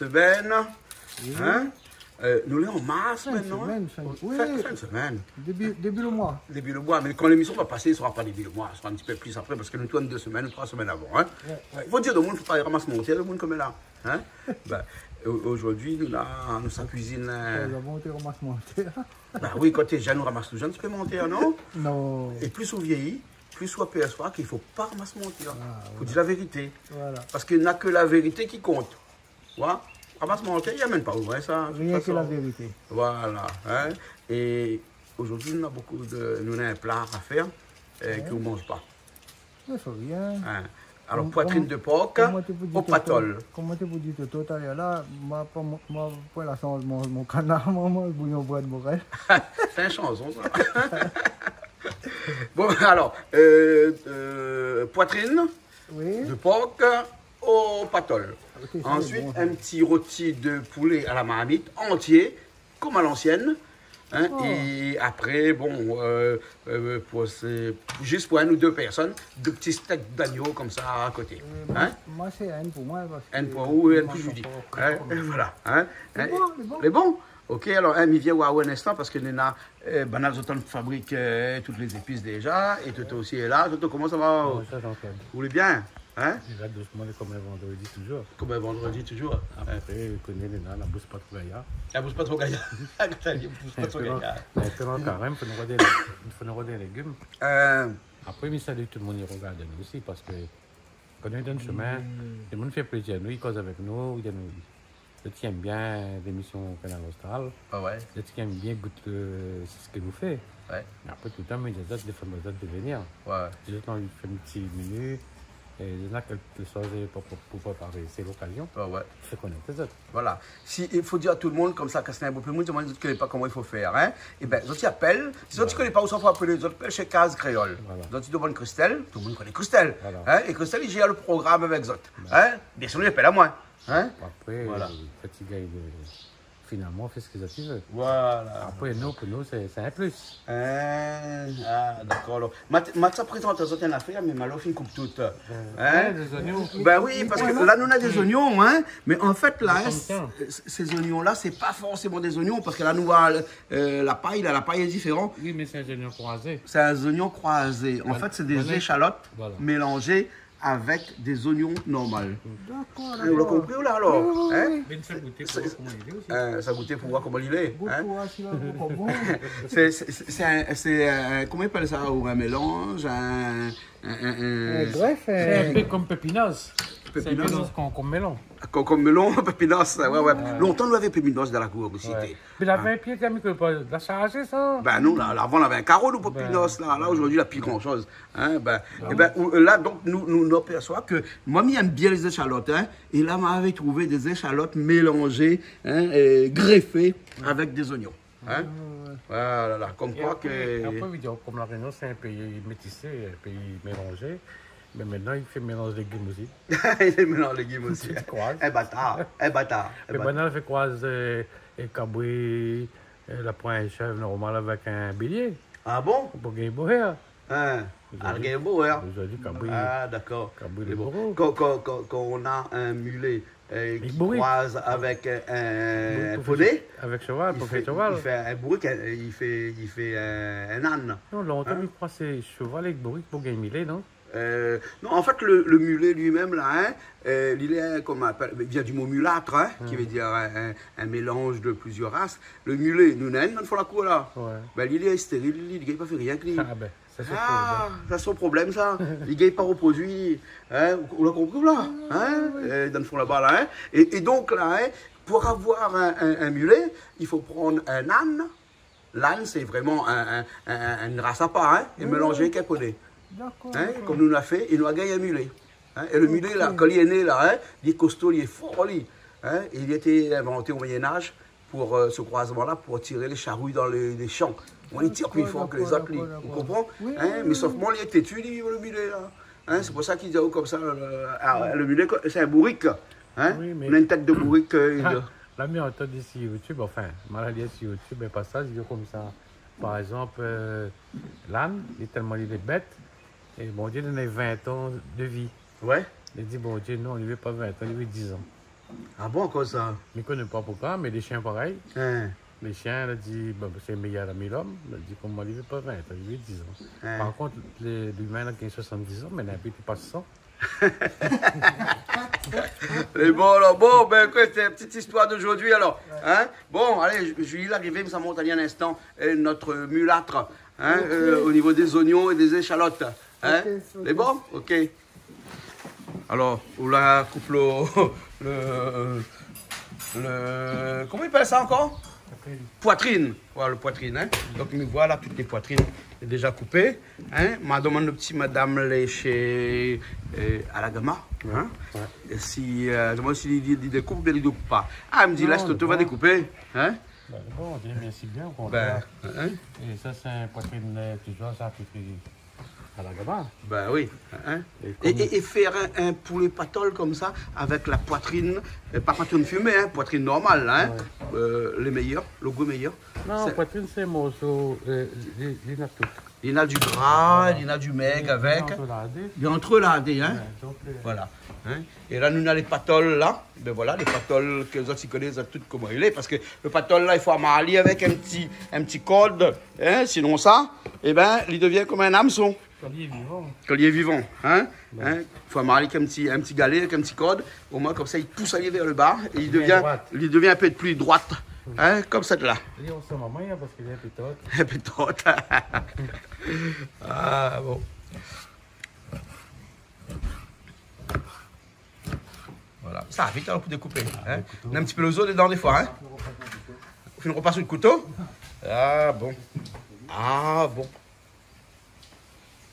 semaine. Oui. Hein? Nous l'avons en mars maintenant. Oui. Fin de semaine. Début le mois. Début le mois. Mais quand l'émission va passer, ce ne sera pas début le mois. Ce sera un petit peu plus après parce que nous tournons 2 semaines ou 3 semaines avant. Hein? Il faut dire au monde, il ne faut pas ramasser monter le monde comme là. Hein? Ben, aujourd'hui, nous sa cuisine. La montée ramasse monter. Ben oui, quand tu es jeune, nous ramasse tout jeune, tu peux monter, non? Non. Et plus on vieillit, plus on aperçoit qu'il ne faut pas ramasser monter. Il faut dire la vérité. Voilà. Parce qu'il n'y a que la vérité qui compte. Voilà. Ramasse monter, il n'y a même pas ouvert ça. Rien que la vérité. Voilà. Hein? Et aujourd'hui, nous avons un plat à faire qu'on ne mange pas. Ça fait rien. Hein? Alors, poitrine de porc au patol. Comment tu peux dire tout à l'heure là, moi, pour la chance, mon canard, moi, le bouillon bois de Morel. C'est une chanson, ça. Bon, alors, poitrine de porc au patol. Okay, Ensuite, bon, un petit rôti de poulet à la marmite entier, comme à l'ancienne. Hein, et après, bon, juste pour 1 ou 2 personnes, 2 petits steaks d'agneau comme ça à côté. Hein? Moi, c'est un pour moi. Un pour vous et un pour Judy. Hein? Voilà. Hein? Les bons. Bon. Ok, alors, il vient voir un instant parce que nous avons Banal Zotan fabrique toutes les épices déjà. Et Toto aussi est là. Toto, comment ça va? Vous voulez bien? Hein? Il va doucement comme un vendredi toujours. Comme un vendredi toujours. Après, vous connaissez la bourse pas trop gaillard. La bourse pas trop gaillard. La bourse pas trop gaillard. Maintenant, carrément, il faut nous redire des légumes. Après, il salue tout le monde, il regarde nous aussi parce que quand on est dans le chemin, tout le monde fait plaisir à nous, il cause avec nous, il tient bien l'émission Canal Austral. Ah ouais. Il tient bien ce qu'il nous fait. Ouais. Mais après, tout le temps, il y a des femmes de venir. Ouais. Il fait un petit menu. Et il y en a quelques choses pour pouvoir parler. C'est l'occasion. Ah ouais. C'est connaître les autres. Voilà. Si, il faut dire à tout le monde, comme ça, quand c'est un beau peu de monde, ils ne connaissent pas comment il faut faire. Hein? Et bien, les autres, ils appellent. Si les autres ne connaissent pas où ça faut appeler, les autres appellent chez Case Créole. Voilà. Les autres, ils demandent Christelle. Tout le monde connaît Christelle. Voilà. Hein? Et Christelle, il gère le programme avec les autres. Hein? Bien sûr, il appelle à moi. Hein? Après, voilà. Fatigué, finalement, fait ce qu'ils veulent. Voilà. Après, nous, pour nous, c'est un plus. Ah, d'accord. Alors, ma présentation, c'est une affaire, mais ma fin coupe toute. Hein? Des oignons. Ben oui, parce que là, nous, on a des oignons, hein. Mais en fait, là, ces oignons-là, c'est pas forcément des oignons, parce que là, nous, la paille est différente. Oui, mais c'est un oignon croisé. C'est un oignon croisé. En fait, c'est des échalotes mélangées avec des oignons normaux. D'accord. Vous l'avez compris ou là alors? Hein? Mais ça goûter pour voir comment il est aussi. Ça goûter pour voir comment il est. Hein? C'est C'est comment il appelle ça? Un mélange, un greffe. C'est un peu comme pépinos. C'est un Pépinos. peu comme melon. Comme melon, pépinos, ouais. Longtemps, nous avions pépinos dans la cour aussi. Ouais. Mais la 20 pieds, t'as mis que la chargé, ça? Ben nous, là, avant, on avait un carreau, nous, pépinos, là. Là, aujourd'hui, il n'y a plus grand-chose. Hein? Et ben, là, donc, nous aperçoit que moi, j'aime bien les échalotes. Hein? Et là, m'avait trouvé des échalotes mélangées, hein, et greffées avec des oignons. Hein? Voilà, comme quoi que... Après, comme la Réunion, c'est un pays métissé, un pays mélangé. Mais maintenant, il fait mélange légumes aussi. Il mélange légumes aussi. Tu croises. Un bâtard. Mais maintenant, il fait croiser et cabri, la pointe chèvre normale avec un bélier. Ah bon? Pour gagner beau air. Hein? Arguez beau, hein? Aujourd'hui, cabri. Ah, d'accord. Cabri, C'est le bon. beau. Quand on a un mulet qui bourrique. croise avec un poney, Avec cheval, pour faire cheval. il fait un bourrique, il fait un âne. Non, longtemps, je crois que c'est cheval avec bourrique pour gagner millet, non? Non, en fait, le mulet lui-même, là, hein, il est, comme on appelle, il vient du mot mulâtre, hein, qui veut dire un mélange de plusieurs races. Le mulet, nous n'avons pas la cour, là. Ouais. Ben, il est stérile, il n'a pas fait rien. Ah ben, ça c'est Ça, c'est son problème, ça. Il ne gagne pas reproduit. Hein, on l'a compris, là. Hein, dans le fond, là-bas, là. Hein. Et donc, là, hein, pour avoir un mulet, il faut prendre un âne. L'âne, c'est vraiment une race à part, hein, et mélanger avec un poney. Hein, comme nous l'a fait, il nous a gagné un mulet. Hein, et le mulet, là, quand il est né, là, hein, il est costaud, il est fort, lui. Hein, et il a été inventé au Moyen-Âge pour ce croisement-là, pour tirer les charrues dans les champs. On les tire plus fort que les autres, lui. Vous comprenez? Hein, mais sauf moi, il est têtu, le mulet, là. Hein, c'est pour ça qu'il dit comme ça. Le mulet, c'est un bourrique. Hein? Oui, mais... On a une tête de bourrique. La mienne, on entend sur YouTube, enfin, maladie sur YouTube, un passage, il dit comme ça. Par exemple, l'âne, il est tellement il est bête. Et bon Dieu donne 20 ans de vie. Ouais. Il dit, bon Dieu, non, il ne veut pas 20 ans, il veut 10 ans. Ah bon, quoi ça? Je ne connais pas pourquoi, mais les chiens pareil. Hein. Les chiens, il dit, bon, c'est meilleur ami l'homme. Il dit, comme moi, il ne veut pas 20, il veut 10 ans. Hein. Par contre, l'humain qui a 70 ans, mais n'a plus pas 100. Et bon, alors, bon, ben, quoi, c'est une petite histoire d'aujourd'hui, alors. Hein? Bon, allez, je vais y arriver, mais ça monte à un instant, notre mulâtre, hein, au niveau des oignons et des échalotes. Hein? Ok, C'est bon? Ok. Alors, on la coupe le comment il appelle ça encore? Poitrine. Voilà, le poitrine. Hein? Donc, voilà, toutes les poitrines sont déjà coupées. Hein? Ma demande le petit madame les chez à la Gama. Hein? Ouais. Et si, je demande s'il découpe ou bien il ne découpe pas. Ah, elle me dit, laisse tu vas découper. Hein? Ben, bon, on dit merci bien, au Ben, contraire. hein? Et ça, c'est un poitrine, toujours, ça fait à la gamme. Ben oui. Hein? Et Et faire un poulet patol comme ça, avec la poitrine, pas poitrine fumée, hein, poitrine normale, hein? Les meilleurs, le goût meilleur. Non, C'est- poitrine, c'est morceau, il y en a tout. Il y en a du gras, il y en a du maigre avec. Il y a entre là, hein? Voilà. Hein? Et là, nous avons les patoles là. Ben voilà, les patoles que les autres connaissent toutes comment il est. Parce que le patol là, il faut amarrer avec un petit code. Hein? Sinon ça, eh ben, il devient comme un hameçon. Collier vivant. Collier vivant. Hein? Hein? Il faut amarrer avec un petit galet, avec un petit code. Au moins, comme ça, il pousse aller vers le bas. Et il devient un peu plus droite. Hein? Comme cette là. Et on sent maman, parce qu'il est un peu tôt. Un peu droite. Ah bon. Voilà. Ça va vite alors pour découper. Hein? On a un petit peu le os dedans des fois. Hein? On fait une repas sur le couteau. Ah bon. Ah bon.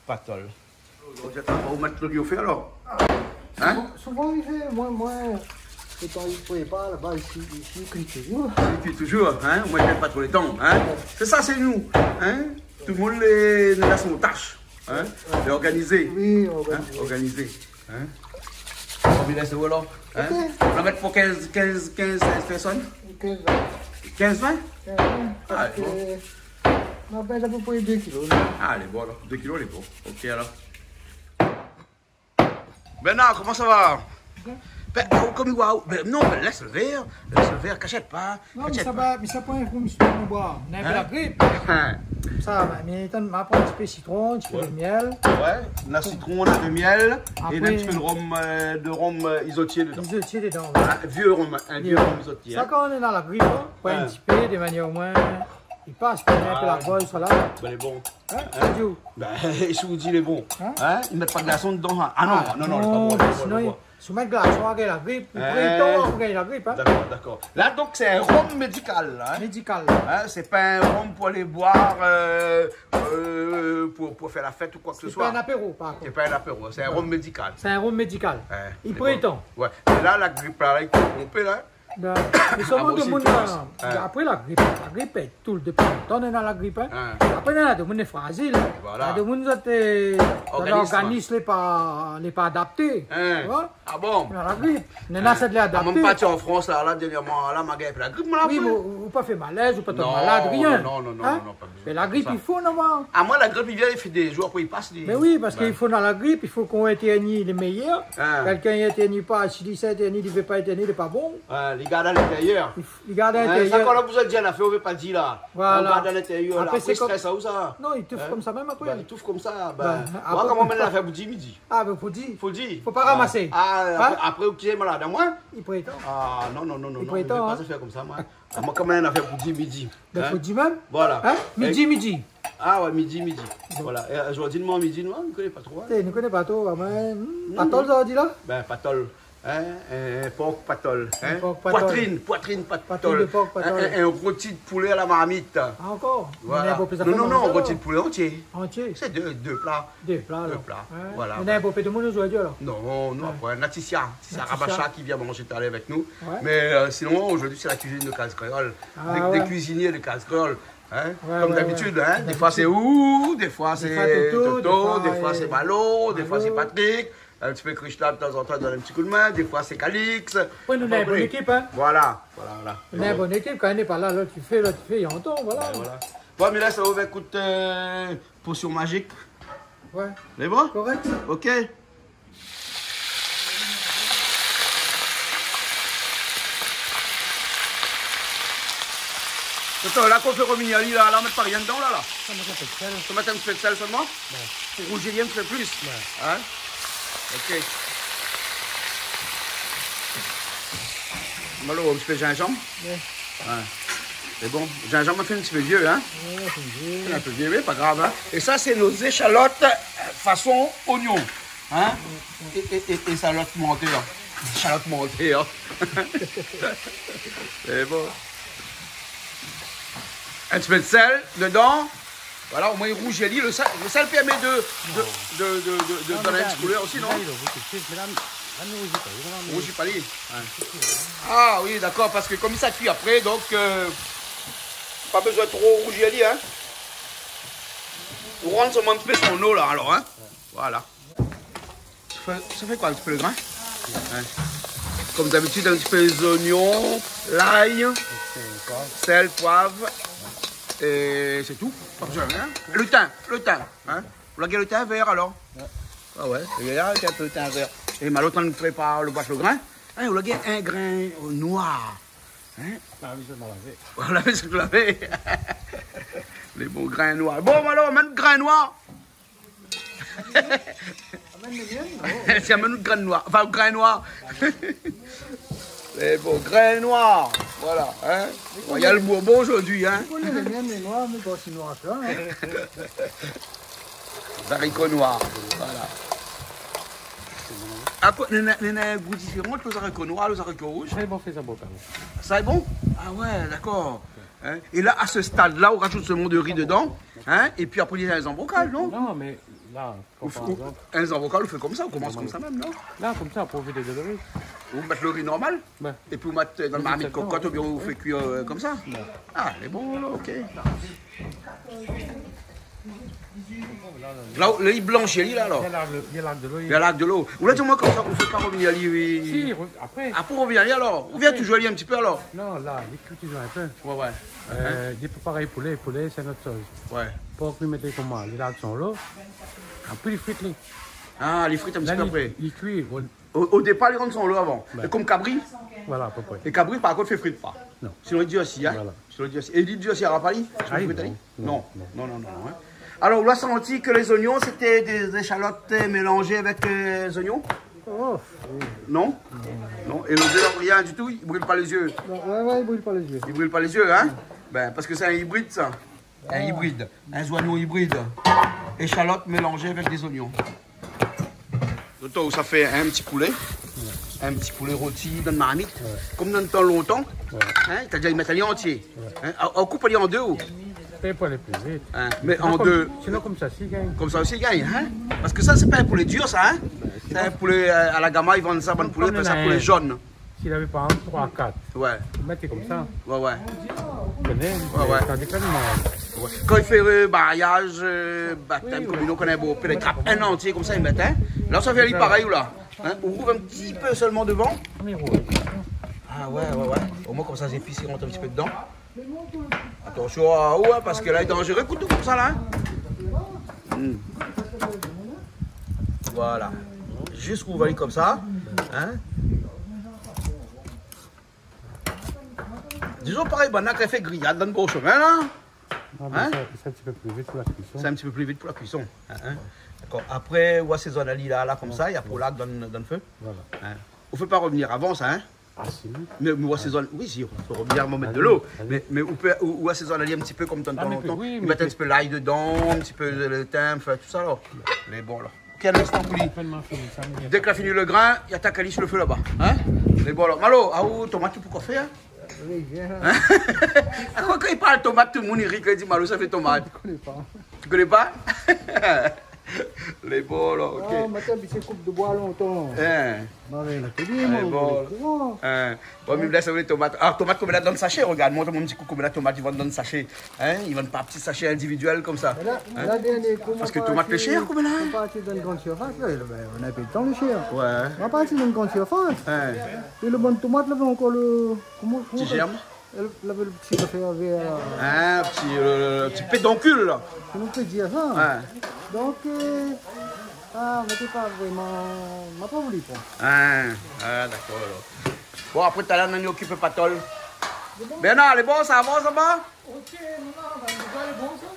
Patol. On va mettre le fait alors. Hein? Souvent, il fait moi, quand il ne pouvait pas, là-bas, ici, il cuit toujours. Il cuit toujours. Hein? Moi, je n'aime pas trop les temps. Hein? C'est ça, c'est nous. Hein? Tout le monde les a son tâche. Hein? Et organisé. Oui, Hein? Organisé. Hein? On va laisser où alors? Hein? On va mettre pour 15 personnes? 15, 20? Ah, elle est bon. On va à peu près 2 kilos. Ah, elle est bon alors. 2 kilos, elle est bon. Ok alors. Bernard, comment ça va? Ben, comme il voit. Ben, non, ben, laisse le verre, cachette pas. Non, mais cachette ça pas. va, mais ça prend un coup, monsieur, on boit. On a la grippe. Ça va, mais on va prendre un petit peu de citron, un petit peu de miel. Ouais, la citron, on a de miel Après, et un petit peu de rhum isotier dedans. Isotier dedans. Un vieux rhum isotier. Ça, quand on est dans la grippe, on prend un petit peu, de manière au moins. Il passe, il met un peu la bolle sur là. Ben, il est bon. Hein, Dieu. Ben, je vous dis, il est bon. Hein? Hein? Ils mettent pas de glaçons dedans. Ah non, non, non, c'est pas bon. Sinon, si on met de glaçons, on gagne la grippe. Il prend le temps, on gagne la grippe. Hein? D'accord, d'accord. Là, donc, c'est un rhum médical. Hein? Médical. Hein? C'est pas un rhum pour aller boire pour faire la fête ou quoi que ce C'est soit. pas un apéro, par C'est contre. pas un apéro, c'est un rhum médical. C'est un rhum médical. Hein? Il C'est prend le bon. temps. Ouais. Et là, la grippe, là, il faut pomper, là. Ben, mais seulement moi de aussi, monde, tu penses. Hein. après la grippe est tout le depuis longtemps, on est dans la grippe. Hein. Hein. Après, on a des monde fragile. Voilà. Il y a des monde l'organisme n'est pas adapté. Hein. Tu vois? Ah bon? On a la grippe. On a cette Ah, adapté. même parti en France, là, dernièrement, là, ma gueule, la grippe, moi, là, Oui, vous pas fait malaise, vous pas tomber Non, malade, rien. non, non, non, Hein? non, pas besoin Mais la grippe, de ça. il faut, non? Ah, moi, la grippe, il vient, il fait des jours, après, il passe. Mais oui, parce Ben. qu'il faut dans la grippe, il faut qu'on éteigne les meilleurs. Hein. Quelqu'un n'éteigne pas, si ça éteigne, il ne veut pas éteigner, il n'est pas bon. Les gars à l'intérieur. Il garde à Ça, qu'on l'intérieur. a besoin de dire, on a fait, on veut pas dire, là. Voilà. On garde à l'intérieur, là. Après, Après, c'est comme- stress, ça, où ça? Non, il touffe comme ça même après. Ben, il touffe comme ça. Ben, Ben, après, moi, comment on faut l'a pas- fait pour midi? Ah, ben faut dire, Faut le dire. Faut pas ramasser. Ah, Hein? après, qui est malade, à moi? il peut être. Ah, non, non, non, non, Il non, faut je être, ne vais pas hein. se faire comme ça, moi. Ah, moi, comment on a fait pour dire midi? Ben Hein? faut dire même. Voilà. Hein? Midi. Ah, ouais, midi. Voilà. Et aujourd'hui, moi, midi, non, on ne connaît pas trop. Hein? Tu ne connais pas trop, mais. Pas trop, ça dit là? Ben, patol. Hein? Un porc patol. Hein? porc patol. Poitrine Poitrine patol. de porc patol. Un rôti de poulet à la marmite. Ah, encore? Voilà. On a un peu plus à Non, faire non, non, manger, rôti de alors. poulet entier. Entier. C'est deux plats. Deux plats, Deux alors. plats, Hein? voilà. On a un peu plus de monde aujourd'hui, alors. Non, non, après, Naticia Rabacha qui vient manger tout à l'heure avec nous. Ouais. Mais sinon, aujourd'hui, c'est la cuisine de Case Créole. Ah, Des ouais. cuisiniers de Case Créole. Hein? Ouais, Comme ouais, d'habitude, ouais. hein? Des fois c'est Ou, des fois c'est fois Toto, Toto, des des fois, fois c'est Malo, des fois c'est Malo. Patrick. Un petit peu Krishna de temps en temps donne un petit coup de main, des fois c'est Calix. Oui, nous avons une bonne équipe, hein. Voilà. On a une bonne équipe, quand on n'est pas là, tu fais, il y a un temps, voilà. Voilà. Bon, mais là, ça va écoute potion magique. Ouais, C'est bon? correct. Ok. Attends, là, qu'on fait remignaler, là, on met pas rien dedans, là. Ça me fait de sel. On met un petit peu de sel seulement? Ouais. Pour rouger, on fait plus. Ouais. Hein? Ok. Malo, un petit peu de gingembre? Ouais. Ouais. C'est bon. Le gingembre fait un petit peu vieux, hein? Ouais, c'est vieux. Un peu vieux, mais pas grave, hein? Et ça, c'est nos échalotes façon oignon. Hein? Et salotte montée, là. Échalotes montées, hein? C'est bon. Un petit peu de sel dedans. Voilà, au moins il rouge et lit. Le sel permet de donner une petite couleur aussi, non? Rouge pas lit. Ah oui, d'accord, parce que comme ça cuit après, donc pas besoin de trop rouge et lit, hein? On rentre seulement un petit peu son eau là, alors, hein? Voilà. Ça fait quoi un petit peu le grain? Ouais. Comme d'habitude, un petit peu les oignons, l'ail, sel, poivre. Et c'est tout. Pas besoin, hein? Le thym. Hein? Vous l'avez le thym vert alors? Ouais. Ah ouais, regarde, il y a un peu de thym vert. Et mal autant de prépare le grain. Hein, vous l'avez un grain noir. Hein? On l'avait ce que vous l'avez. Les bons grains noirs. Bon, alors, même grain noir. C'est un grain noir. Enfin, grain noir. Les beaux grains noirs. Voilà. Hein? Il y a le bourbon aujourd'hui. Hein? On connaît les miennes, les noirs, mais pas si noirs que ça. Hein? Les haricots noirs. Voilà. Il y a un goût différent, les haricots noirs, les haricots rouges. C'est bon, fait ça bon. Ça est bon? Ah ouais, d'accord. Hein? Et là, à ce stade-là, on rajoute seulement de riz dedans. Hein? Et puis après, il y a les embrocages, non? Non, mais là, un embrocages, on fait comme ça, on commence comme ça même, non? Là, comme ça, pour vider de riz. Vous mettez le riz normal? Ouais. Et puis vous mettez dans le marmite cocotte, ou bien vous faites cuire comme ça? Ouais. Ah, il est bon, là, ok. Là, le riz blanchi, là, alors? Il y a l'arc de l'eau. Il y a l'arc de l'eau. Vous l'avez dit, moi, comme ça, on ne fait pas revenir ali. Si, après. Après, on revient ali alors? On vient toujours ali un petit peu alors? Non, là, il cuit toujours un peu. Ouais. Il peut pareil poulet, c'est notre chose. Ouais. Pour que nous mettons comment? Les lards sont là. Après, les frites, là. Ah, les frites un petit peu après. Il cuit. Au départ, les rondes sont là avant. Et comme cabri? Voilà, à peu près. Et cabri, par contre, fait frites pas. Non. Sinon, il dit aussi, hein? Voilà. Sinon, il dit aussi. Et il dit aussi à Rapali? Non. Hein? Alors, on a senti que les oignons, c'était des échalotes mélangées avec des oignons? Oh, oui. Non? Non. Et le beurre, rien du tout? Il ne brûle pas les yeux? Ouais, il brûle pas les yeux. Il brûle pas les yeux, hein? Ben, parce que c'est un hybride, ça. Un hybride. Un oignon hybride. Échalote mélangée avec des oignons. Donc, ça fait un petit poulet. Un petit poulet rôti dans le marmite. Comme dans le temps longtemps. Hein? Tu as déjà mettre l'île entier. Hein? On coupe l'île en deux. C'est pour aller plus vite. Hein? Mais en deux. Sinon, comme ça, si, gagne. Comme ça aussi, il gagne. Hein? Parce que ça, c'est pas un poulet dur, ça. Hein? C'est un poulet à la gamme, ils vendent ça, bon poulet, c'est un poulet jaune. S'il avait pas un 3 à 4, ouais. Vous mettez comme ça. Ouais. Vous connaissez? Ouais. Quand il fait mariage, baptême, oui. Comme nous connaissons beau, puis les grappes un entier comme ça, ils mettent. Hein? Là, ça fait aller pareil ou là. Hein? On rouvre un petit peu seulement devant. Ah ouais. Au moins, comme ça, les épices rentrent un petit peu dedans. Attention à haut, hein, parce que là, il est dangereux, couteau comme ça, là. Hein? Voilà. Juste vous voyez comme ça. Hein? Disons pareil, Bana qui a fait grillade dans le beau chemin, là. Hein? C'est un petit peu plus vite pour la cuisson. C'est un petit peu plus vite pour la cuisson. Hein? D'accord. Après, on assaisonne là comme ça, il y a pour là dans le feu. Voilà. Hein? On ne fait pas revenir avant ça, hein? Ah si. Mais on assaisonne, oui, si, on peut revenir à mettre de l'eau. Mais on assaisonne un petit peu comme de temps en temps. Oui, mettre un petit peu l'ail dedans, un petit peu le thym, tout ça, là. Mais bon, là. Quel instant pour lui? Dès qu'il a fini le grain, il y a ta calice le feu là-bas. Hein? Mais bon, là. Malo, tomate, tu peux quoi faire? Oui, viens. Hein? À quoi quand il parle tomate, tout le monde il rit quand il dit Malo, ça fait tomate. Je connais pas. Tu connais pas? Les bons là, ok. Ah, maintenant, c'est coupe de bois longtemps. Bon. Bon, mais là, ça veut les tomates. Ah, tomates comme là dans le sachet, regarde, montre mon petit coup comme la tomate, ils vendent dans le sachet. Hein? Ils vendent pas petits sachets individuels comme ça. Parce que tomates les chères, comme là. On va partir dans une grande surface, là. On a pas le temps de cher. Ouais. On va partir dans une grande surface. Et le bon tomate, là, encore le. Comment Petit germe. Elle avait le petit affaire vert. Un petit pédoncule, là. On peut dire ça. Ouais. Donc, on n'était pas vraiment. On n'a pas voulu, quoi. D'accord. Bon, après, tu as là, on occupe pas tol. Bernard, les bons, ça avance là-bas? Ok, maman, on va les bons, ça.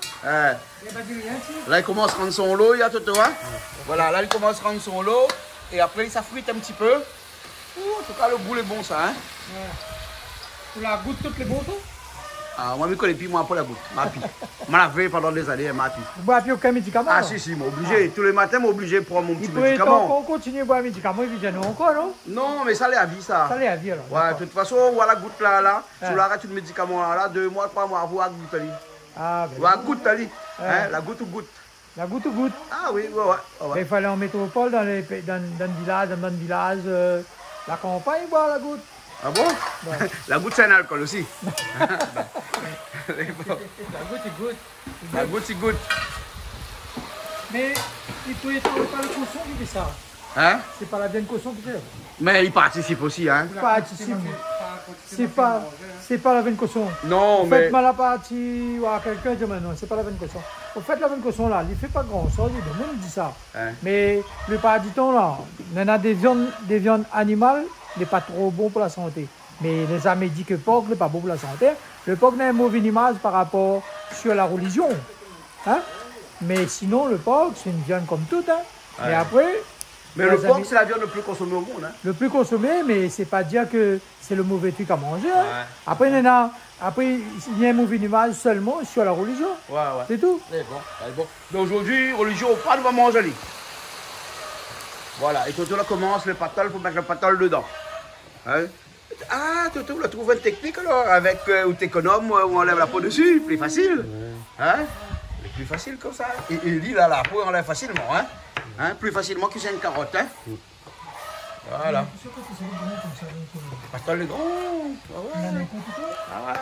Il n'y a pas dit rien, tu. Là, il commence à rendre son lot, il y a Toto, hein? Voilà, là, il commence à rendre son lot. Et après, ça fruite un petit peu. Ouh, en tout cas, le boule est bon, ça, hein? Ouais. Tu la goûtes toutes les bons, ça? Ah, moi, je connais plus, moi, pour la goutte. Ma pie. Je lavé pendant des années, ma pie. Tu bois plus aucun médicament? Ah, si, si, obligé. Tous les matins, obligé de prendre mon petit il peut médicament. on continue à boire un médicament, il vient nous encore, non? Non, mais ça l'est à vie, ça. Ça l'est à vie, alors. Ouais, de toute façon, voilà, goutte là, tu l'arrêtes le médicament là, 2 mois, 3 mois, vous avez goutte. Ah, ben. Vous avez goutte, hein, la goutte ou goutte. La goutte ou goutte? Ah oui, ouais. Il fallait en métropole, dans le village, dans le village, la campagne, boire la goutte. Ah bon? Ouais. La goutte, c'est un alcool aussi. La goutte, c'est goutte. La goutte, c'est goutte. Mais il peut être pas le cochon qui fait ça. Hein? C'est pas la viande cochon qui fait. Mais il participe aussi, hein? Participe. C'est pas la viande cochon. Non, mais. Faites mais. mal à partie ou à quelqu'un, dit non, c'est pas la viande cochon. Au fait, la viande cochon là, il fait pas grand chose, le monde dit ça. Hein? Mais le plupart du temps là, il y en a des viandes animales, n'est pas trop bon pour la santé. Mais les amis disent que le porc n'est pas bon pour la santé. Le porc n'a un mauvais image par rapport sur la religion. Hein? Mais sinon, le porc, c'est une viande comme toute. Hein? Ouais. Et après. Mais le porc, c'est la viande le plus consommée au monde. Hein? Le plus consommé, mais c'est pas dire que c'est le mauvais truc à manger. Hein? Ouais. Après, il y a un mauvais image seulement sur la religion. Ouais. C'est tout. C'est bon. Mais aujourd'hui, religion, pas de manger. Voilà, et Toto là commence le patol, il faut mettre le patol dedans. Hein? Ah, Toto, on a trouvé une technique alors, avec où tu économes, où on enlève la peau dessus, plus facile. Hein? C'est plus facile comme ça. Et lui, là, la peau, on enlève facilement. Hein? Plus facilement que c'est une carotte. Hein? Voilà. Patol dedans. Ah ouais.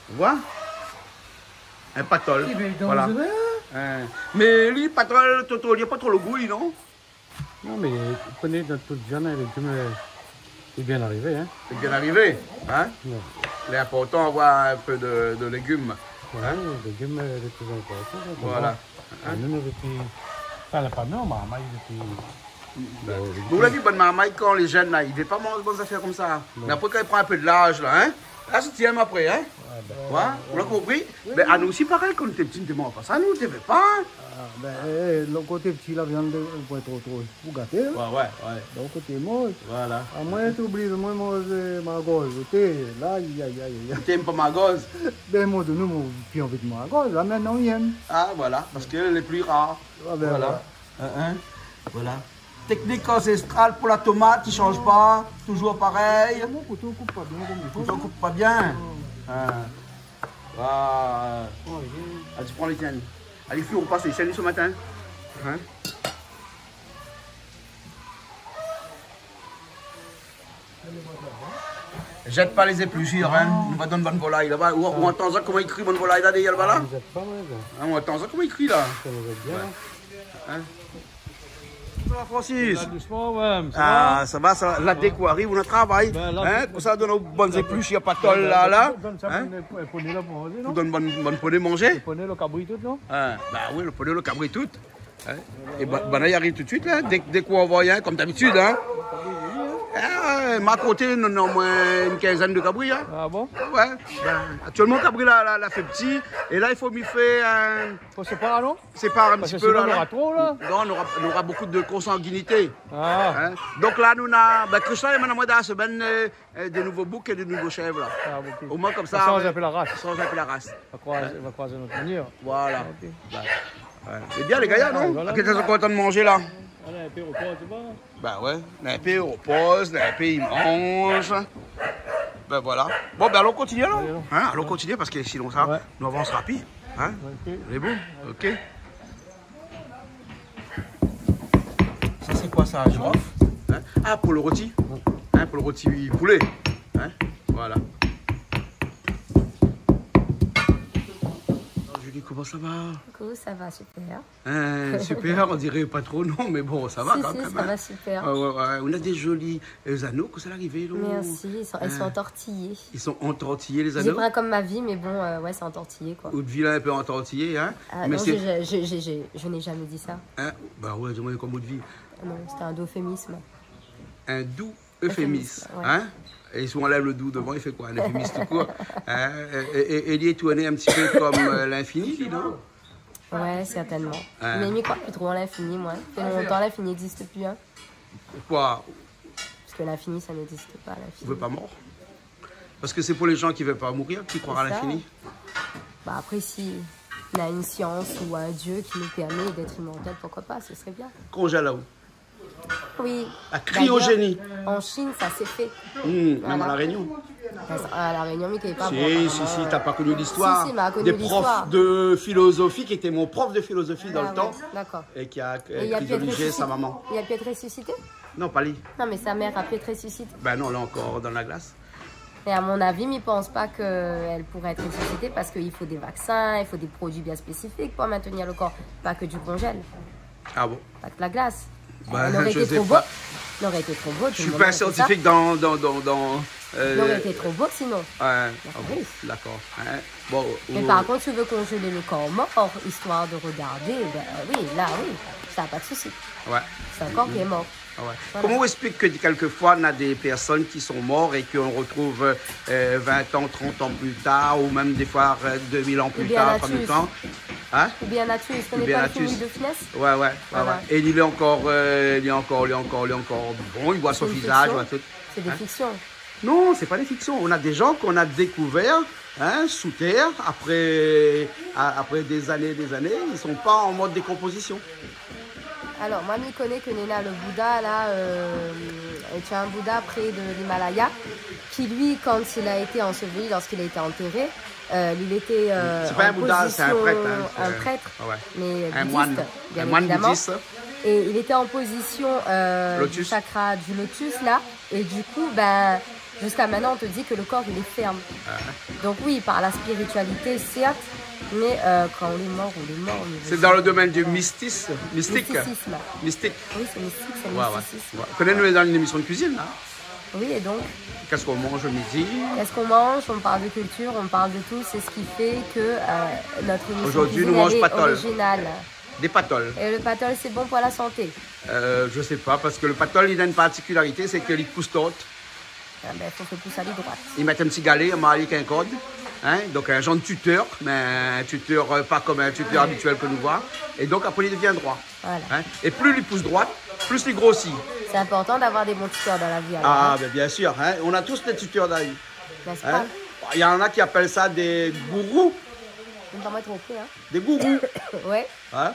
Tu vois? Un patol. Voilà. Mais lui, patol, Toto, il n'y a pas trop le goût, non? Non, mais prenez dans toute viande, les légumes, c'est bien arrivé. Hein? C'est bien arrivé. Hein? Ouais. Il est important d'avoir un peu de légumes. Ouais, les légumes, c'est plus important. Voilà. Nous, depuis. Ça n'a pas non, maman, depuis. Vous l'avez vu, bonne maman, quand les jeunes, là, ils ne veulent pas manger de bonnes affaires comme ça. Mais après, quand ils prennent un peu de l'âge, là, hein? Là, c'est tient après, hein? Ouais, vous l'avez compris? Mais à nous aussi, pareil, quand on était petits, on ne pas ça, nous, tu ne veux pas. Le côté petit, la viande, elle peut être trop gâtée. Ouais. Donc, côté moche. Voilà. À moins, tu oublies de moi manger ma gauze. Là, aïe. Tu n'aimes pas ma gauze? Ben, moi, de nous, puis on veut de ma gauze. Là, maintenant, il aime. Ah, voilà, parce qu'elle est plus rare. Voilà. Voilà. Technique ancestrale pour la tomate qui ne change pas, toujours pareil. Mon couteau ne coupe pas bien. Le couteau ne coupe pas bien. Allez, tu prends les tiennes. Allez, filles, on passe les chaînes ce matin. Hein? Jette pas les épluchures, hein. On va donner bonne volaille là-bas. Ou on entend ça comment il crie bonne volaille là, derrière là-bas là? On entend ça comment il crie là? Hein? Ça va, Francis? Ça va. La déco arrive, on a travail. Hein? Pour ça, donne aux bonnes épluches, il n'y a pas de tol là. Hein? On donne bonne poney manger. Le poney, le cabri tout, non? Bah oui, le poney, le cabri tout. Hein? Et Banaï arrive tout de suite, là, dès qu'on voit rien, comme d'habitude. Hein? Ma côté, on a au moins une quinzaine de cabris. Hein? Ah bon? Ouais. Actuellement, le cabri là, fait petit. Et là, il faut m'y faire un. Faut séparer, non? Sépare un petit peu là. On aura trop là? Non, on aura beaucoup de consanguinité. Ah. Hein? Donc là, nous avons. Christian est maintenant dans la semaine des nouveaux boucs et des nouveaux chèvres. Là. Ah, okay. Au moins comme ça. Ça change un peu la race. Ça change un peu la race. On va croiser notre manière. Voilà. Okay. Ouais. C'est bien les gars, non? Voilà. Qu'est-ce qu'ils sont contents de manger là? On a un peu au repos, tu vois? Ben ouais, un peu au repose, un peu il mange. Ben voilà. Bon, ben allons continuer là. Hein? Allons continuer parce que sinon ça, nous avance rapide. Hein? Okay. C'est bon? Ok. Ça c'est quoi ça, girofle? Hein? Ah, pour le rôti. Hein? Pour le rôti poulet. Hein? Voilà. Comment ça va? Coucou, ça va super. Super, on dirait pas trop, non, mais bon, ça va quand même. Ça va super. On a des jolis anneaux, que ça l'arrivée, non? Merci, ils sont entortillés. Ils sont entortillés, les anneaux? J'ai pris comme ma vie, mais bon, ouais, c'est entortillé, quoi. Ou de vilain un peu entortillé, hein? Mais non, je n'ai jamais dit ça. Hein? Bah ouais, dis-moi comme eau de vie. Non, c'était un euphémisme. Un doux Euphémisme. ouais. Hein? Et si on enlève le doux devant, il fait quoi? Un euphémisme tout court. Hein? Et il est tourné un petit peu comme l'infini, dis donc. Ouais, certainement. Hein. Mais je crois plus trop à l'infini, moi. Ça fait longtemps, l'infini n'existe plus. Hein. Pourquoi? Parce que l'infini, ça n'existe pas. Vous L'infini. ne veut pas mort? Parce que c'est pour les gens qui ne veulent pas mourir, qui croient à C'est ça. l'infini. Bah après, si on a une science ou un Dieu qui nous permet d'être immortel, pourquoi pas? Ce serait bien. Congèle là-haut. Oui. La cryogénie. D'ailleurs, en Chine, ça s'est fait. Même Voilà. à La Réunion. À La Réunion, mais qui n'est pas bon. Si, t'as pas connu l'histoire. Si, mais connu des l'histoire. profs de philosophie qui était mon prof de philosophie dans Ah le temps ouais, d'accord. et qui a Et il a pu être cryogénisé sa ressuscité. maman. Il a pu être ressuscité? Non, pas lui. Non, mais sa mère a pu être ressuscitée. Ben non, là encore dans la glace. Et à mon avis, je ne pense pas qu'elle pourrait être ressuscitée parce qu'il faut des vaccins, il faut des produits bien spécifiques pour maintenir le corps. Pas que du congèle, Ah bon? pas que la glace. Ben, Elle aurait je été sais trop beau. pas. Elle aurait été trop beau. Je suis pas un scientifique dans. Elle aurait été trop beau sinon. Ouais, ah bon, oui. d'accord. Hein? Bon, Mais par contre, tu veux congeler le corps mort, histoire de regarder, ben oui, là oui, ça n'a pas de souci. ouais. C'est un corps qui est mort. Ah ouais. Voilà. Comment on explique que quelquefois on a des personnes qui sont mortes et qu'on retrouve 20 ans, 30 ans plus tard ou même des fois 2000 ans plus bien tard, Natus. comme le temps? Hein? Ou bien Natus, tu connais Bien pas le film Natus. de finesse? Ouais, ouais, Voilà. ouais. Et il est encore bon, il voit son C'est une visage. fiction. Ouais, tout. C'est des Hein? fictions. Non, c'est pas des fictions. On a des gens qu'on a découverts sous terre après des années. Ils sont pas en mode décomposition. Alors, moi, je connais que Nena, le Bouddha, là, tu as un Bouddha près de l'Himalaya, qui, lui, quand il a été enseveli, lorsqu'il a été enterré, il était C'est pas en un Bouddha, c'est un position- prêtre. Hein, c'est- un prêtre, Ah ouais. mais Un bouddhiste, moine. bien Un moine évidemment. bouddhiste. Et il était en position du Lotus. chakra du lotus, là, et du coup, ben, jusqu'à maintenant, on te dit que le corps, il est ferme. Donc oui, par la spiritualité, certes, mais quand on est mort, on est mort. C'est dans le domaine du mystique. mysticisme. Mystique. Oui, c'est mystique, c'est Ouais, ouais. mysticisme. Ouais. Connais-nous dans une émission de cuisine, hein? Oui, et donc, Qu'est-ce qu'on mange au midi? qu'est-ce qu'on mange? On parle de culture, on parle de tout. C'est ce qui fait que notre émission Aujourd'hui, nous cuisine, mange elle est patol. originale. Des patoles. Et le patol, c'est bon pour la santé. Je sais pas, parce que le patol, il a une particularité, c'est qu'il pousse tout. Ah ben, faut faire pousser à droite. Ils mettent un petit galet, un mari avec un code. Hein? Donc un genre de tuteur, mais un tuteur pas comme un tuteur habituel que nous voit. Et donc après, il devient droit. Voilà. Hein? Et plus il pousse droite, plus il grossit. C'est important d'avoir des bons tuteurs dans la vie. Alors, Ah, hein. ben bien sûr, hein? On a tous des tuteurs dans la vie. N'est-ce Hein? pas? Il y en a qui appellent ça des gourous. Je ne t'en mettre au pied, hein. Des gourous. Ouais, Hein?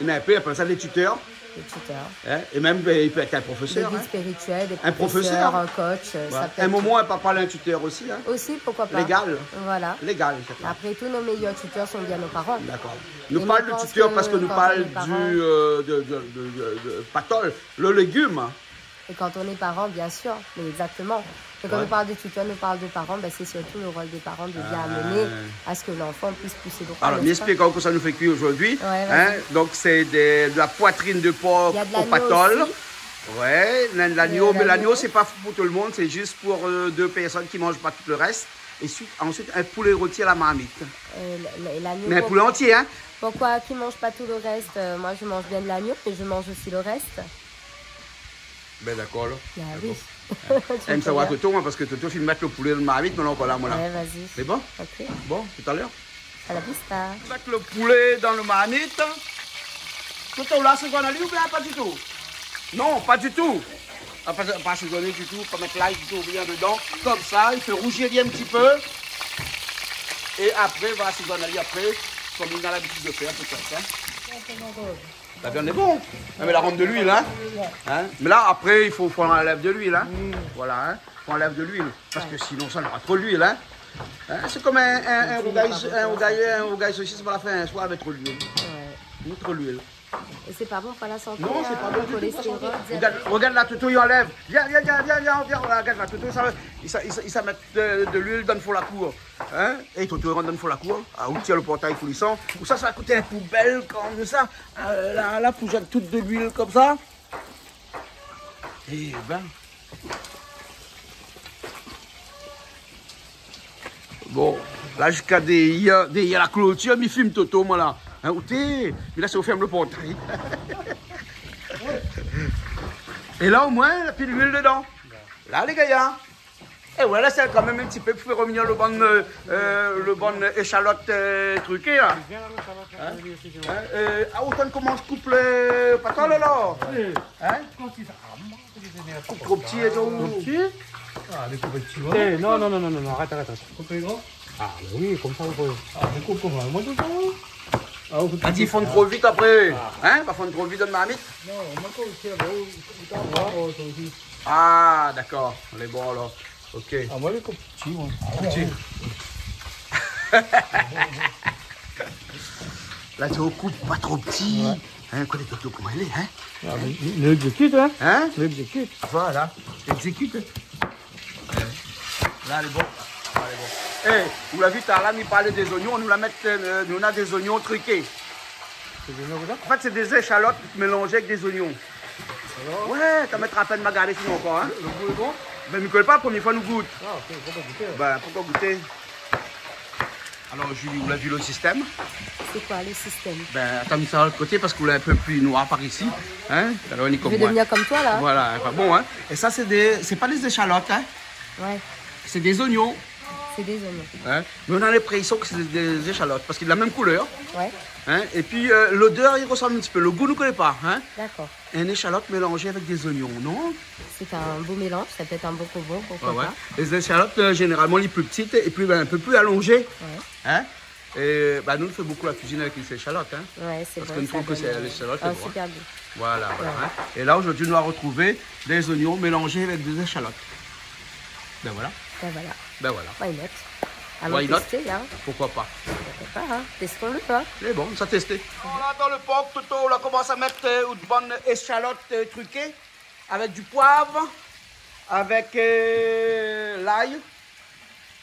Il y en a un peu, ils appellent ça des tuteurs. des tuteurs. Hein? Et même, ben, il peut être un Des professeur. guides Hein? spirituels, des Un professeurs, professeur. un coach. Ça Voilà. peut Un être- moment, elle peut parler à un tuteur aussi. Hein? Aussi, pourquoi pas. Légal. Voilà. Légal, etc. Après, tous nos meilleurs tuteurs sont bien nos parents. D'accord. Nous Et parle je de pense tuteur que parce que nous quand parle on est parents- de patol, le légume. Et quand on est parent, bien sûr, mais exactement. Et quand Ouais. on parle de tuteur, nous parle de parents, ben c'est surtout le rôle des parents de bien amener à ce que l'enfant puisse pousser droit. Alors, n'est-ce pas? m'explique encore que ça nous fait cuire aujourd'hui. Ouais, vas-y. Donc, c'est de la poitrine de porc Il y a de au l'agneau patol. aussi. Ouais, l'agneau, mais l'agneau. l'agneau, c'est pas pour tout le monde, c'est juste pour 2 personnes qui mangent pas tout le reste. Et ensuite, un poulet rôti à la marmite. L'agneau, Mais un poulet entier, hein? pourquoi tu ne manges pas tout le reste? Moi, je mange bien de l'agneau, mais je mange aussi le reste. Ben d'accord, là. Ben oui. Tu Aime me savoir fais Toto, hein, parce que Toto, il met le poulet dans la marmite, mais là, encore là, moi, là. rire. Ouais, vas-y. C'est bon? Ok. Bon, tout à l'heure. À la vista. Mettre le poulet dans le marmite. Toto, là, c'est qu'on a lu ou bien pas du tout? Non, pas du tout. Pas assaisonner du tout, pas mettre l'ail du tout, rien dedans. Comme ça, il fait rougir un petit peu. Et après, va assaisonner après, comme il a l'habitude de faire, peut-être. Hein. La viande est bon. Ah, mais la ronde de l'huile, hein? Hein? Mais là, après, il faut enlève de l'huile, hein? Voilà, hein? Faut enlève de l'huile. Parce que sinon, ça n'aura trop d'huile, hein? Hein? C'est comme un rougail saucisse pour la fin, soit avec trop d'huile. Ouais. Trop d'huile. Et c'est pas bon pour la santé. Non, c'est pas bon du tout. Cholestérol, Regarde la Toto, il enlève. Viens, regarde la Toto, il s'en met de l'huile dans le fond de la cour. Hein? Et Toto rentre dans le fond de la cour, où tient le portail coulissant. Ou ça va coûter un poubelle comme ça. Là, pour jeter toute de l'huile comme ça. Eh ben. Bon, là, jusqu'à derrière la clôture, il filme Toto, moi là. Hein, où t'es? Mais là, c'est au ferme le portail. Et là, au moins, il a plus d'huile dedans. Là, les gars. Et voilà, c'est quand même un petit peu pour faire revenir le bon échalote truqué, là. Autant comment on se coupe le patol, là. Hein? Coupe trop petit et tout. Trop petit? Ah, les coupes petits, ouais. Non, arrête. Couper grand? Ah, bah oui, comme ça, vous pouvez. Ah, mais coupe comment? Moi, tout ça. Ah, ils fondent trop vite après. Hein? Pas fondre trop vite dans ma marmite? Non, on m'a pas aussi. Ah, d'accord. On est bon, alors. Ok. Ah, moi, les coupes petits, moi. Petit. Là, tu coupes pas trop petit. Ouais. Hein, quoi, les totos, comment il est, hein? Ah, il exécute, hein? Hein? Il exécute. Voilà. Exécute. Là, elle est bon. Eh, vous l'avez vu, Tarlam, il parlait des oignons. Nous a des oignons truqués. C'est des oignons, En fait, c'est des échalotes mélangées avec des oignons. Alors? Ouais, t'en mettras à peine ma garde sinon encore, hein? Le goût est bon? Ben, Nicole, pas la première fois, nous goûte. Ah, ok, faut pas goûter. Ben, pourquoi goûter? Alors, Julie, vous l'avez vu le système? C'est quoi le système? Ben, attends, mis ça de l'autre côté parce que vous l'avez un peu plus noir par ici. Hein? Alors, on est Je comme vais moi. devenir comme toi, là. Voilà, enfin, bon, hein? Et ça, c'est pas des échalotes, hein? Ouais, C'est des oignons. c'est des oignons. Hein? Mais on a l'impression que c'est des échalotes parce qu'il a la même couleur. Ouais, Hein? Et puis, l'odeur, il ressemble un petit peu. Le goût, ne connaît pas. Hein? d'accord. Un échalote mélangé avec des oignons, non? C'est un beau mélange, ça peut être un beau combo, pourquoi Ouais. pas. Les échalotes, généralement, les plus petites et puis un peu plus allongées. Ouais, Hein? Et nous, on fait beaucoup la cuisine avec les échalotes. Hein? ouais, c'est Parce bon. que nous ça trouvons que donne, c'est l'échalote. un C'est bon, hein. super goût. Voilà. Ouais. Hein? Et là, aujourd'hui, nous allons retrouver des oignons mélangés avec des échalotes. Ben voilà. Ben voilà, why not? Allons Why not? tester, hein. Pourquoi pas? Pourquoi pas, hein. Testons-le pas. C'est bon, ça a testé. Là, dans le porc, Toto, on commence à mettre une bonne échalote truquée avec du poivre, avec l'ail,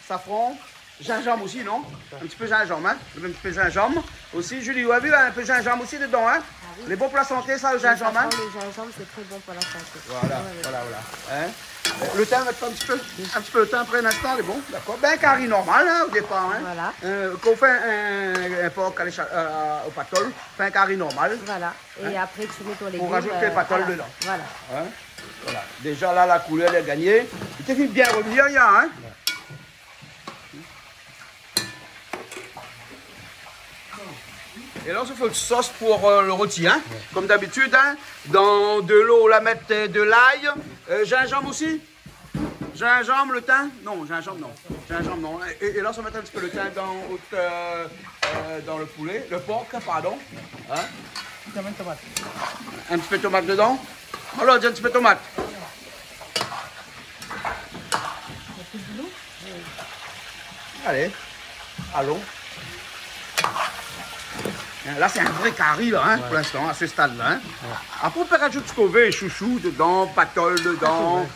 safran, gingembre aussi, non? Un petit peu gingembre, hein? Un petit peu gingembre aussi. Julie, vous avez vu un peu de gingembre aussi dedans, hein? oui. Les bons pour la santé, ça, le gingembre, hein? Le gingembre, c'est très bon pour la santé. Voilà. Hein? Le thym, mettre un petit peu le thym après un instant, c'est bon, d'accord. Ben, curry normal, hein, au départ, hein. Voilà. Quand on fait un porc au patol, on fait un curry normal. Voilà. Et après, tu mets ton légume. On rajoute les patoles voilà. dedans. Voilà. Hein? Voilà. Déjà là, la couleur, elle est gagnée. Il te fait bien revenir, il y a, hein? Et là, on se fait une sauce pour le rôti, hein? Comme d'habitude, hein? Dans de l'eau, on la met de l'ail. Gingembre aussi? Gingembre, le thym? Non, gingembre, non. Gingembre, non. Et là, on va mettre un petit peu le thym dans le poulet, le porc, pardon. Hein? Un petit peu de tomate dedans. Alors, dis un petit peu de tomate. Allez, allons. Là, c'est un vrai curry, là, hein, pour l'instant, à ce stade-là. Hein. Après, on peut rajouter ce qu'on veut, chouchou dedans, patol dedans,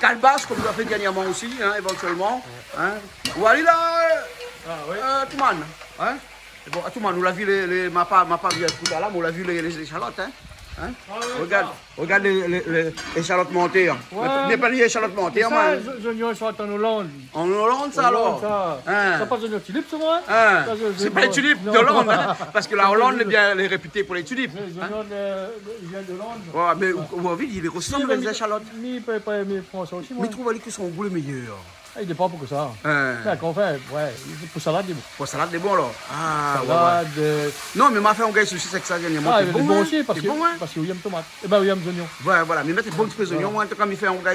calebasse, comme on a fait dernièrement aussi, hein, éventuellement. Hein. Ou allez là, tout le monde. Hein. Bon, à tout le monde, on l'a vu, ma part vient tout à l'heure, mais on l'a vu les échalotes. Hein. Hein? Regarde les échalotes montées. Il n'y a pas les échalotes montées. Ça, les oignons sont en Hollande. En Hollande, ça alors? C'est pas des oignons tulipes, c'est moi? C'est pas les tulipes d'Hollande, hein, parce que la Hollande est bien réputée pour les tulipes. Les oignons viennent d'Hollande. Ouais, mais vous avez dit, ils ressemblent les échalotes. Mais français aussi, moi. Mais trouvez que son goût le meilleur. Il n'est pas pour ça. Mais qu'on fait, ouais, pour salade, il est bon. Pour salade, il est bon, alors. Ah, salade. Non, mais m'a fait un gars saucisse avec ça dernièrement. Ah, il est bon aussi, parce qu'il y aime tomate. Et ben, il aime les oignons. Ouais, voilà, mais mettez bon petit peu d'oignons. Moi, quand il fait un gars,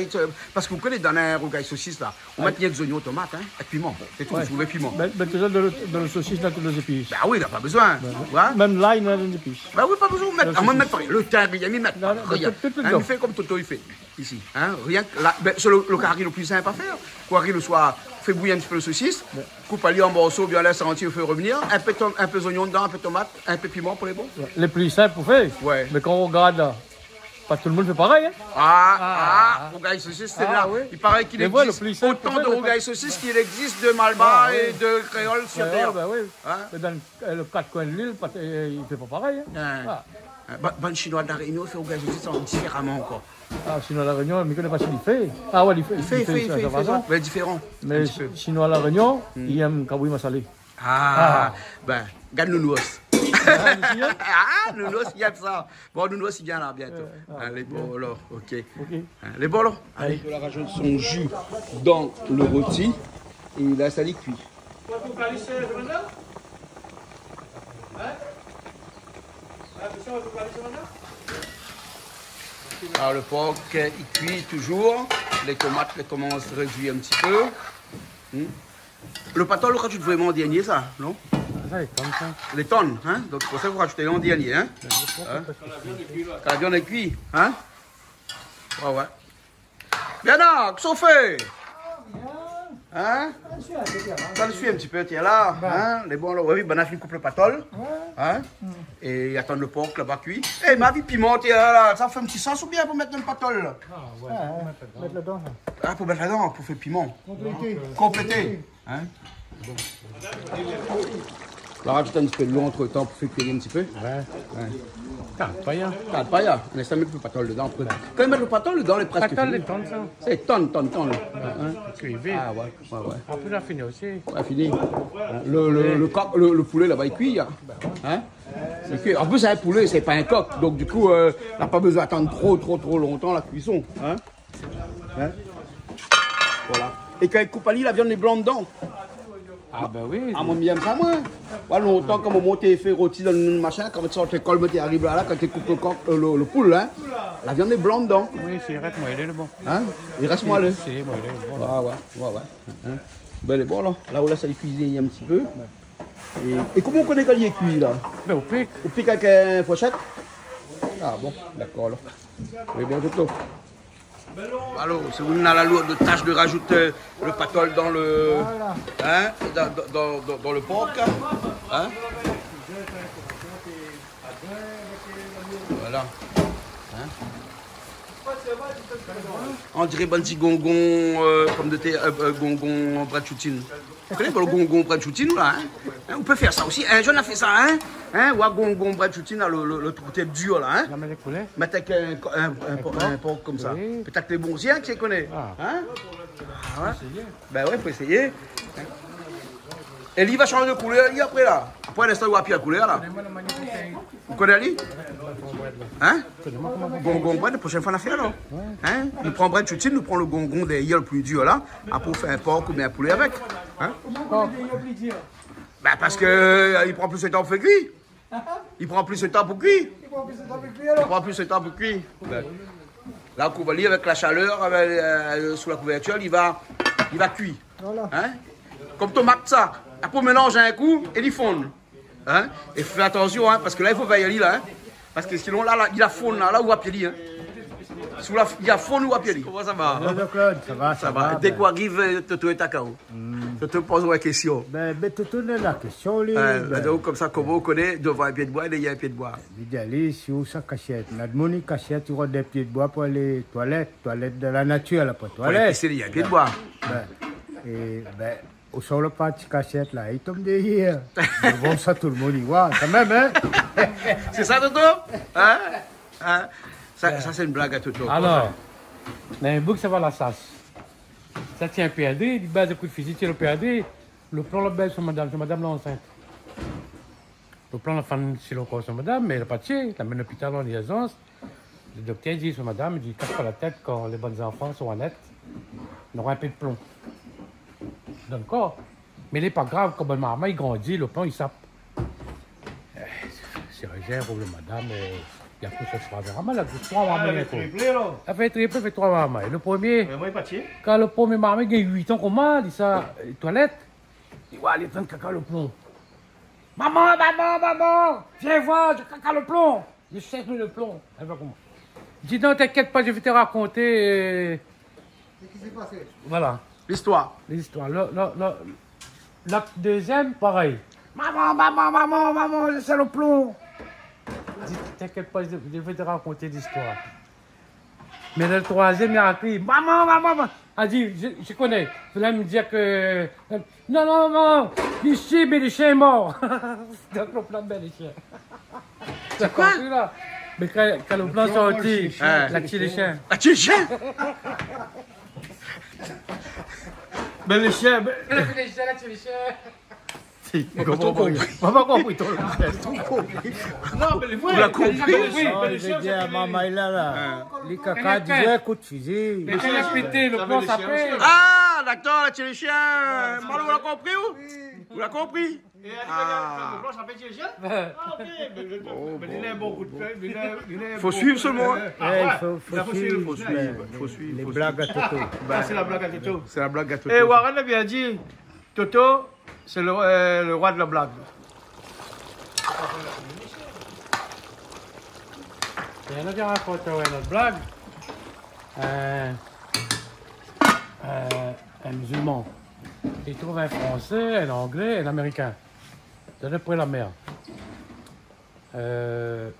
parce que vous connaissez dans un gars saucisse, là, on met des oignons, tomates, hein, et piment. C'est tout, vous voulez piment. Mais déjà, dans le saucisse, dans toutes les épices. Bah oui, il n'a pas besoin. Même l'ail, il a des épices. Bah oui, pas besoin de mettre. On va mettre le thym, il y mettre. Rien. Il fait comme Toto, il fait. Ici. Rien que là. C'est le curry le plus simple à faire. Curry le soir. Fait bouillir un petit peu le saucisse, coupe à lui en morceaux, bien laisse entier, il fait revenir, un peu d'oignon dedans, un peu de tomate, un peu de piment pour les bons. Les plus simples pour faire. Ouais. Mais quand on regarde là, pas tout le monde fait pareil. Hein? Rougail saucisse, c'est là. Oui. Il paraît qu'il existe autant de rougail saucisse qu'il existe de Malba et de créole sur terre. Bah oui. Mais dans le quatre coins de l'île, il fait pas pareil. Hein? Bon chinois de la Réunion fait rougail saucisse différemment encore. Ah, sinon à La Réunion, mais il ne connaît pas s'il fait. Ah ouais, il fait. Mais différent. Mais sinon à La Réunion, il aime kaboui salé. Ben, garde-nous. Ah, Nounos, il y a ça. Bon, Nounos, il vient là bientôt. Les bolos, ok. Les bolos. Allez. Il rajoute son jus dans le rôti et il laisse aller cuire. Alors le porc, il cuit toujours. Les tomates commencent à réduire un petit peu. Le patol, vous rajoutez vraiment en dernier, ça, non? Ça, les tonnes, ça. Les tonnes, hein? Donc pour ça, vous rajoutez en dernier, hein? Quand la viande est cuite, hein? Ouais. Bien, non, qu'est-ce qu'on fait? Hein? Ça le suit un petit peu, tiens là. Hein? Les bons, là, oui, ben, on a fait une coupe le patol. Hein? Et il attend le porc là-bas cuit. Eh, ma vie piment, tiens là, ça fait un petit sens ou bien pour mettre dans le patol là? Ah, ouais, Mettre dedans. Ah, pour mettre là-dedans, pour faire piment. Compléter. Hein? Bon. On va rajouter un petit peu de l'eau entre temps pour faire cuire un petit peu. Ouais. Paella. Paella, on laisse mettre le patol dedans. Quand ils mettent le patol dedans, il est presque Patol, fini. les tonnes, ça. C'est tonne. Cuivé. Ah ouais. Après, j'ai fini aussi. Ouais, fini. Le poulet là-bas, il cuit. Hein? C'est cuit. En plus, c'est un poulet, c'est pas un coq. Donc, du coup, on n'a pas besoin d'attendre trop longtemps la cuisson. Hein? Voilà. Et quand il coupe à l'île, la viande est blanche dedans. Ah, ben oui. Ah, moi, j'aime ça, moi. Ouais, longtemps, comme on monte et fait rôti dans le machin, quand tu sors tes colmes, tu arrives là, quand tu coupes le poule, hein, la viande est blanche dedans. Oui, c'est reste moelleux, le bon. Hein? Il reste moelleux. C'est moelleux, le bon. Ouais. Hein? Ben, il est bon, là. Là, on laisse aller cuisiner un petit peu. Et comment on connaît quand il est cuit, là? Ben, au pic. Au pic avec une fourchette? Ah, bon, d'accord, là. Oui, bien, tout. Alors, si vous avez la lourde tâche de rajouter le patol dans le, hein, dans le porc, hein? Voilà. Hein? On dirait un petit gongon, comme de thé, gongon brachoutine. Vous connaissez pas le gongon brachoutine là, hein? On peut faire ça aussi. Un jeune a fait ça, hein? Ou un gongon brachoutine, le côté dur là, hein? La mêlée poulet. Mettre avec un porc comme ça. Oui. Peut-être les bons siens qui les connaissent. Hein? Ah ouais? Ben ouais, faut essayer. Et lui va changer de couleur, lui, après là. Après l'instant où il va la couleur là. Vous connaissez lui? Hein? Gongon bread, la prochaine fois on a fait alors. Hein? Nous prenons bread choutine, nous prenons le gongon derrière le plus dur là. Après on fait un porc ou bien un poulet avec. Hein? Ben parce que il prend plus de temps pour faire cuire. Il prend plus de temps pour cuire. Il prend plus de temps pour cuire. Ben, là, on va lire avec la chaleur, sous la couverture, il va cuire. Hein? Comme tomate ça. Après on mélange un coup et il fonde. Hein? Et fais attention, hein, parce que là il faut veiller là. Hein? Parce que sinon là il a fond là où à pied. Hein? Il a fond ou à pied. Comment ça va? Claude, ça va. Dès qu'on arrive, Toto est à KO. Je te pose une question. Ben, Toto, la question, donc, comme ça, comment on connaît devant un pied de bois et il y a un pied de bois? Aller sur sa cachette. La demande cachette, tu vois des pieds de bois pour les toilettes de la nature, là, pour toilettes. Il y a un pied de bois. Au sol, le parti cachette, là, il tombe derrière. Devant ça, tout le monde y voit, quand même, hein? C'est ça, Toto? Hein? Ça, c'est une blague à Toto. Alors, dans un bouc, ça va la sasse. Ça tient un PAD, il base de coup de fusil, tire le PAD, le plan le baisse sur madame l'enceinte. Le plan la fan sur le corps sur madame, mais elle n'a pas tiré, il amène l'hôpital en liaison. Le docteur dit sur madame, il dit casse pas la tête quand les bonnes enfants sont honnêtes, ils auront un peu de plomb. Dans le corps. Mais il n'est pas grave, comme le maman, il grandit, le plomb, il sape. C'est régère pour le madame, il a pris ce soir de ramal, il a pris 3 mamans. Il a fait triplé, il fait 3 mamans. Le premier, quand le premier maman, il a 8 ans, comment, il dit ça, les toilettes, il dit, ouais, allez, prendre caca le plomb. Maman, viens voir, je caca le plomb. Je sais le plomb. Elle va comment? Il dit, non, t'inquiète pas, je vais te raconter. Qu'est-ce qui s'est passé? Voilà. L'histoire. L'acte deuxième, pareil. Maman, c'est le plomb. Dis, t'inquiète pas, je vais te raconter l'histoire. Mais le troisième, il a crié, maman. Elle dit, je connais. Il voulait me dire que... Non, ici, mais le chien est mort. Donc le plan de les chiens. C'est quoi? Là. Mais quand le plan sorti, la tué les chiens. La tué les chiens? Mais les chiens, elle a tué les chiens. Si, On n'a pas tout compris. On n'a pas compris ton business. Non, mais les Vous l'avez compris. Oh, il veut dire à maman, il a là. Les caca disaient coup de fusil. Mais quand il a pété, le plan s'appelle. Ah, d'accord, là, tu es le chien. Malo, vous l'avez compris ou? Vous l'avez compris? Ah. Faut suivre seulement. Il faut suivre. Les blagues à Toto. C'est la blague à Toto. C'est la blague à Toto. Et Warren a bien dit, Toto, c'est le roi de la blague. Il y en a qui racontent notre blague. Un musulman. Il trouve un Français, un Anglais, un Américain. C'est près de la mer. Le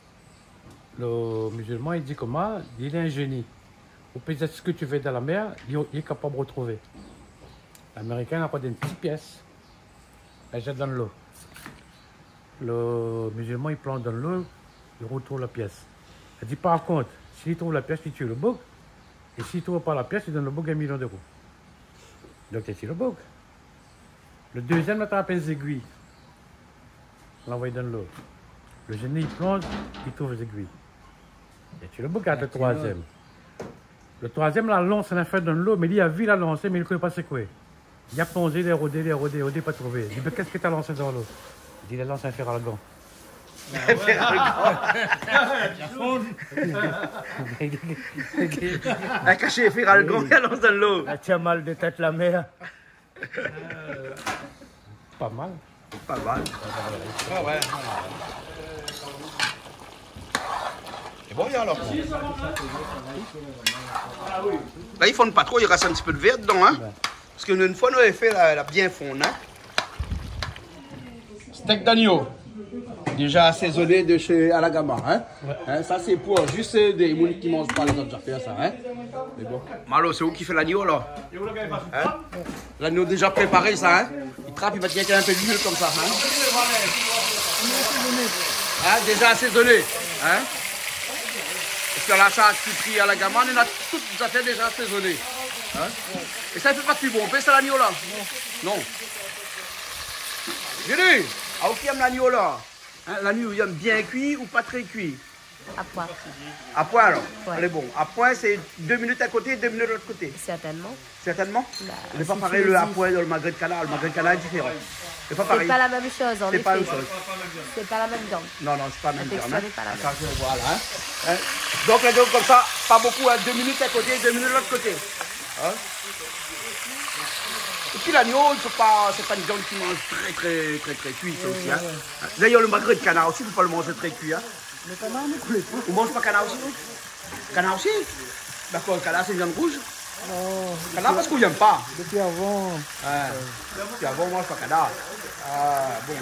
musulman, il dit comment? Il est un génie. Au pays de ce que tu fais dans la mer, il est capable de retrouver. L'Américain a pas une petite pièce. Elle jette dans l'eau. Le musulman, il plante dans l'eau, il retrouve la pièce. Elle dit par contre, s'il trouve la pièce, il tue le bouc. Et s'il ne trouve pas la pièce, il donne le bouc 1 million d'euros. Donc il tue le bouc. Le deuxième attrape les aiguilles. L'envoie dans l'eau. Le génie, il plonge, il trouve les aiguilles. Il tue le bouc avec le troisième. Le troisième, la lance, elle a fait dans l'eau, mais il a vu la lancer, mais il ne connaît pas c'est quoi. Il a plongé, il a rodé, pas trouvé. Il dit, mais qu'est-ce que tu as lancé dans l'eau? Il dit, il a lancé un fer à la gant. Un cachet fer à la gant, il lance dans l'eau. Elle tient mal de tête la mer. Pas mal. Pas mal. Ah ouais. C'est bon, alors. Là, ils fondent pas trop, il reste un petit peu de verre dedans, hein. Parce qu'une fois, nous avons fait la bien fondre, hein. Steak d'agneau. Déjà assaisonné de chez Alagama, hein. Hein, ça, c'est pour juste des moules qui mangent pas les autres affaires, ça, hein. Mais bon. Malo, c'est où qui fait l'agneau, là? Hein? L'agneau déjà préparé, ça, hein. Il trappe, il va tirer un peu d'huile comme ça, hein. Hein, déjà assaisonné, hein. Parce que là, ça, qui prie à la gamme, on a toutes les affaires déjà assaisonnées. Hein? Et ça ne fait pas plus bon. On fait ça l'agneau là? Non. Julie, à qui aime l'agneau là? Hein, l'agneau, il aime bien cuit ou pas très cuit? À point. À point alors? Ouais. Allez, bon. À point, c'est 2 minutes à côté et 2 minutes de l'autre côté. Certainement. Certainement? Bah, C'est pas si pareil tu le le à dis. point dans le magret de canard. Le magret de canard est différent. C'est pas C'est pareil. pas la même chose, en C'est pas la effet. même chose. C'est pas la même viande. Non, non, c'est pas la même texture viande, n'est pas la même. Attention, voilà. Hein. Donc, l'agneau comme ça, pas beaucoup, hein, 2 minutes à côté et 2 minutes de l'autre côté. Hein. Et puis l'agneau, c'est pas une viande qui mange très cuit, ça aussi. Hein. D'ailleurs, le magret de canard aussi, il ne faut pas le manger très cuit. Hein. Le canard ne coulait pas. On mange pas canard aussi? Canard aussi? D'accord, le canard c'est une viande rouge? Non, Canard parce qu'on n'aime pas. depuis avant. Puis avant, on mange pas canard. Ah, bon.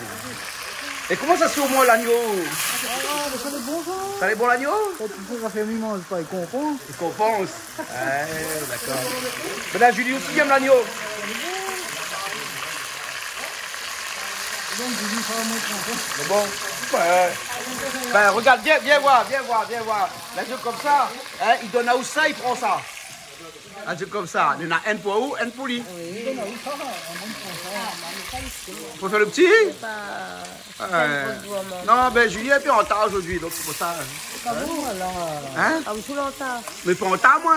Et comment ça se fait au moins l'agneau? Ah, mais ça c'est bon ça. Ça est bon l'agneau? Quand tu sais, ça fait il mange pas, il comprend. Il compense. D'accord. Madame Julie aussi aime l'agneau. Donc, Julie, ça va montrer. C'est bon. Ouais. Ben regarde, viens voir. L'agneau comme ça, hein, il donne à où ça, il prend ça. L'agneau comme ça, il y en a un pour où, un pour lui. Faut faire le petit? Non, ben Julie est un peu en retard aujourd'hui, donc c'est pour ça. Pas bon alors. Hein? Ah, vous tout longtemps? Mais pas en retard, moi.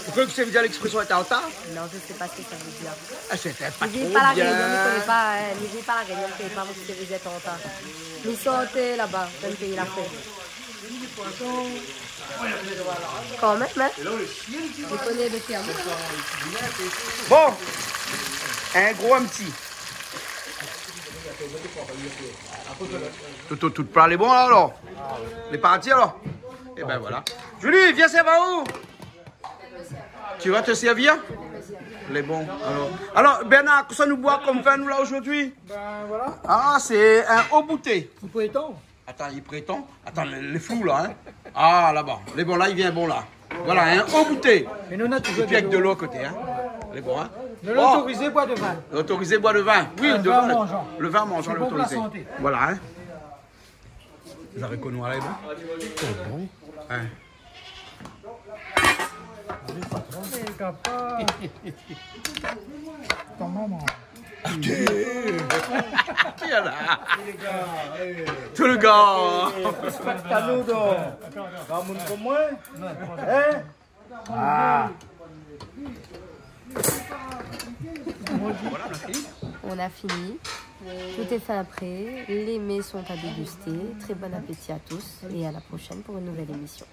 Pourquoi que ça veut dire l'expression était en retard? Non, je sais pas ce que ça veut dire. Ah, c'était pas Ne trop vivez pas la bien. réunion, ne connaît pas, ne vivez pas la réunion, ne connaît pas ce que vous êtes en retard. Nous sortez là-bas, dans le pays la fête. Quand même, hein? Je connais le terme. Bon, un gros, un petit. Tout plat, les bons là alors? Les partis alors? Et ben voilà. Julie, viens, ça va où? Tu vas te servir? Les bons, alors Bernard, que ça nous boit comme vin nous là aujourd'hui? Ben voilà. Ah, c'est un haut bouteille. Vous pouvez tendre. Attends, il prétend. Attends, les flous là, hein. Ah, là-bas. Les bons là, il vient bon là. Voilà, un haut bouteille. Mais nous, on a Et toujours puis avec de l'eau à côté, hein. Les bons, hein. Ne l'autorisez pas de vin. Autorisé boire le vin. Oui, Le de vin vin. mangeant. Le vin mangeant, C'est bon pour la l'autorisé. santé. Voilà, hein. Vous avez connu là, les bons? Hein. capable. Ton maman. Tiens là. Tout le gars. Saludo. Kamu comme moi? Hein? Ah. On a fini. Tout est fait après. Les mets sont à déguster. Très bon appétit à tous. Et à la prochaine pour une nouvelle émission.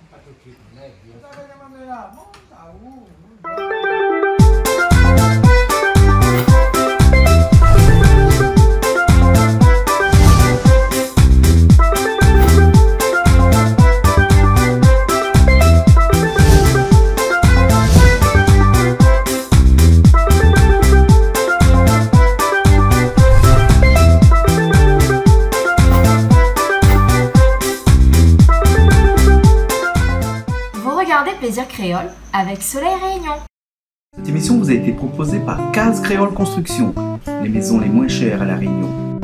Plaisir Créole avec Soleil Réunion. Cette émission vous a été proposée par Case Créole Construction, les maisons les moins chères à La Réunion.